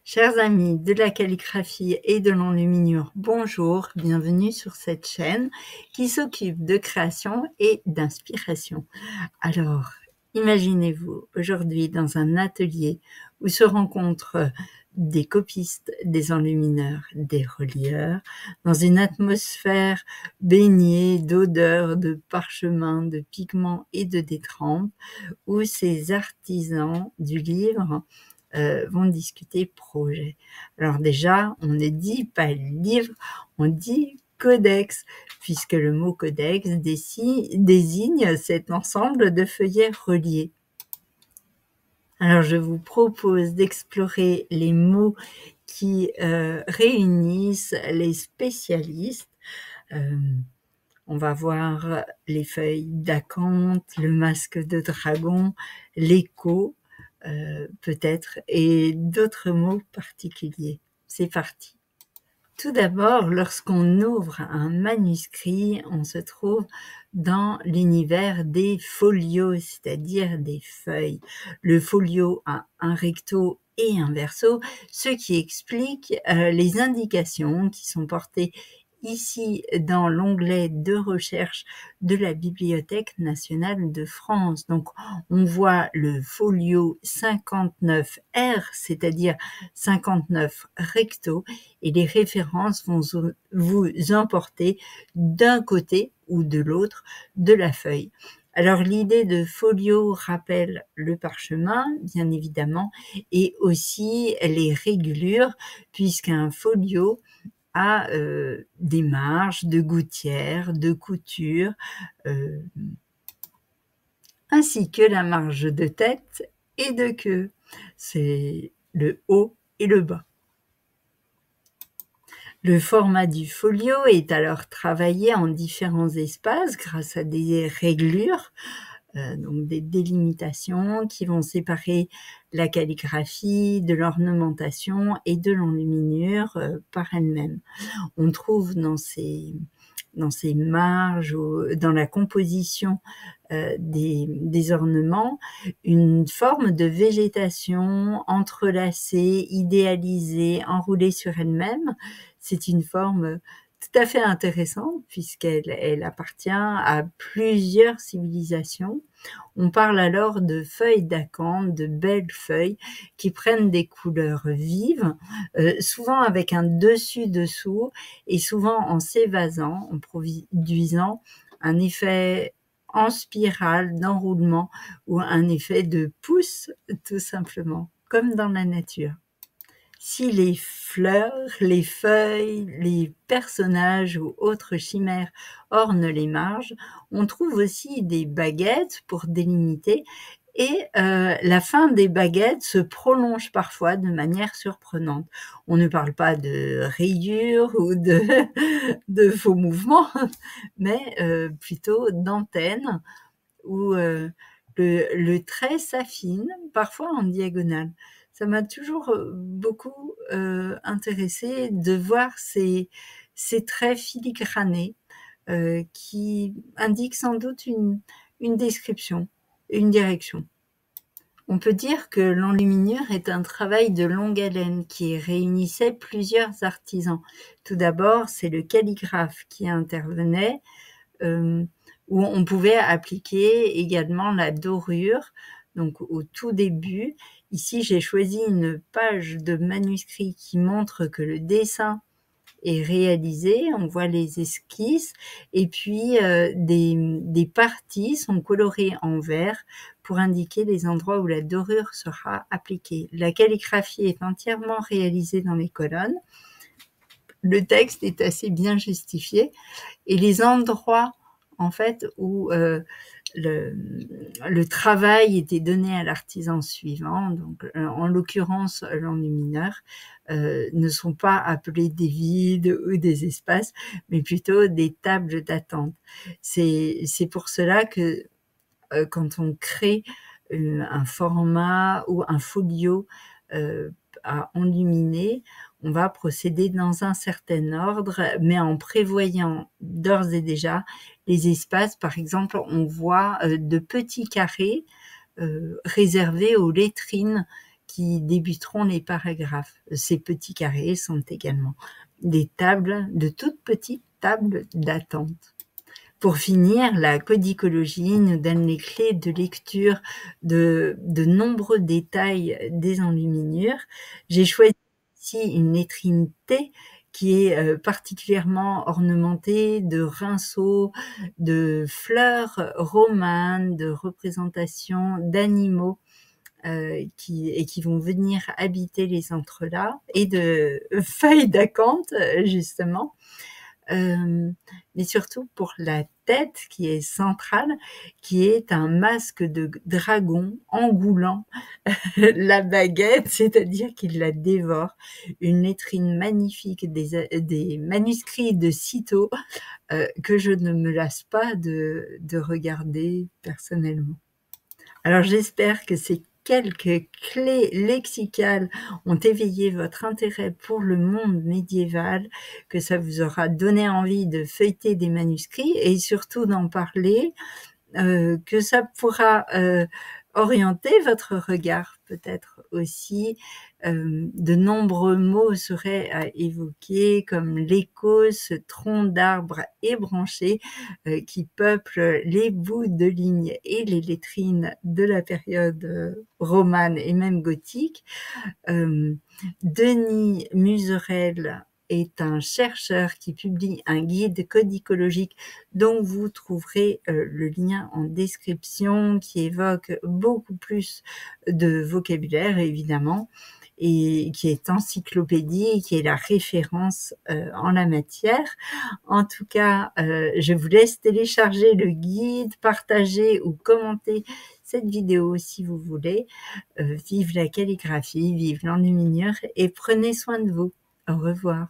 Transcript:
Chers amis de la calligraphie et de l'enluminure, bonjour, bienvenue sur cette chaîne qui s'occupe de création et d'inspiration. Alors, imaginez-vous aujourd'hui dans un atelier où se rencontrent des copistes, des enlumineurs, des relieurs, dans une atmosphère baignée d'odeurs, de parchemin, de pigments et de détrempes, où ces artisans du livre vont discuter projet. Alors déjà, on ne dit pas livre, on dit codex, puisque le mot codex désigne cet ensemble de feuillets reliés. Alors je vous propose d'explorer les mots qui réunissent les spécialistes. On va voir les feuilles d'acanthe, le masque de dragon, l'écho, peut-être, et d'autres mots particuliers. C'est parti. Tout d'abord, lorsqu'on ouvre un manuscrit, on se trouve dans l'univers des folios, c'est-à-dire des feuilles. Le folio a un recto et un verso, ce qui explique les indications qui sont portées ici dans l'onglet de recherche de la Bibliothèque nationale de France. Donc, on voit le folio 59R, c'est-à-dire 59 recto, et les références vont vous emporter d'un côté ou de l'autre de la feuille. Alors l'idée de folio rappelle le parchemin, bien évidemment, et aussi les régulures, puisqu'un folio a des marges de gouttières, de coutures, ainsi que la marge de tête et de queue. C'est le haut et le bas. Le format du folio est alors travaillé en différents espaces grâce à des réglures, donc des délimitations qui vont séparer la calligraphie de l'ornementation et de l'enluminure par elle-même. On trouve dans ces marges, dans la composition des ornements, une forme de végétation entrelacée, idéalisée, enroulée sur elle-même. C'est une forme tout à fait intéressante puisqu'elle appartient à plusieurs civilisations. On parle alors de feuilles d'acanthe, de belles feuilles qui prennent des couleurs vives, souvent avec un dessus-dessous et souvent en s'évasant, en produisant un effet en spirale d'enroulement ou un effet de pouce, tout simplement, comme dans la nature. Si les fleurs, les feuilles, les personnages ou autres chimères ornent les marges, on trouve aussi des baguettes pour délimiter et la fin des baguettes se prolonge parfois de manière surprenante. On ne parle pas de rayures ou de faux mouvements, mais plutôt d'antennes où le trait s'affine, parfois en diagonale. Ça m'a toujours beaucoup intéressée de voir ces traits filigranés qui indiquent sans doute une description, une direction. On peut dire que l'enluminure est un travail de longue haleine qui réunissait plusieurs artisans. Tout d'abord, c'est le calligraphe qui intervenait, où on pouvait appliquer également la dorure. Donc au tout début, ici j'ai choisi une page de manuscrit qui montre que le dessin est réalisé, on voit les esquisses et puis des parties sont colorées en vert pour indiquer les endroits où la dorure sera appliquée. La calligraphie est entièrement réalisée dans les colonnes. Le texte est assez bien justifié et les endroits en fait où le travail était donné à l'artisan suivant, donc en l'occurrence l'enlumineur, ne sont pas appelés des vides ou des espaces, mais plutôt des tables d'attente. C'est pour cela que quand on crée un format ou un folio à enluminer, on va procéder dans un certain ordre, mais en prévoyant d'ores et déjà les espaces. Par exemple, on voit de petits carrés réservés aux lettrines qui débuteront les paragraphes. Ces petits carrés sont également des tables, de toutes petites tables d'attente. Pour finir, la codicologie nous donne les clés de lecture de nombreux détails des enluminures. J'ai choisi ici une lettrine T qui est particulièrement ornementée de rinceaux, de fleurs romanes, de représentations d'animaux qui vont venir habiter les entrelacs, et de feuilles d'acanthe, justement. Mais surtout pour la tête qui est centrale, qui est un masque de dragon engoulant la baguette, c'est-à-dire qu'il la dévore. Une lettrine magnifique, des manuscrits de Cîteaux que je ne me lasse pas de regarder personnellement. Alors j'espère que ces quelques clés lexicales ont éveillé votre intérêt pour le monde médiéval, que ça vous aura donné envie de feuilleter des manuscrits et surtout d'en parler, que ça pourra orienter votre regard peut-être aussi. De nombreux mots seraient à évoquer, comme l'écho, ce tronc d'arbre ébranché qui peuple les bouts de ligne et les lettrines de la période romane et même gothique. Denis Muserel est un chercheur qui publie un guide codicologique dont vous trouverez le lien en description, qui évoque beaucoup plus de vocabulaire évidemment, et qui est encyclopédie, qui est la référence en la matière. En tout cas, je vous laisse télécharger le guide, partager ou commenter cette vidéo si vous voulez. Vive la calligraphie, vive l'enluminure et prenez soin de vous. Au revoir.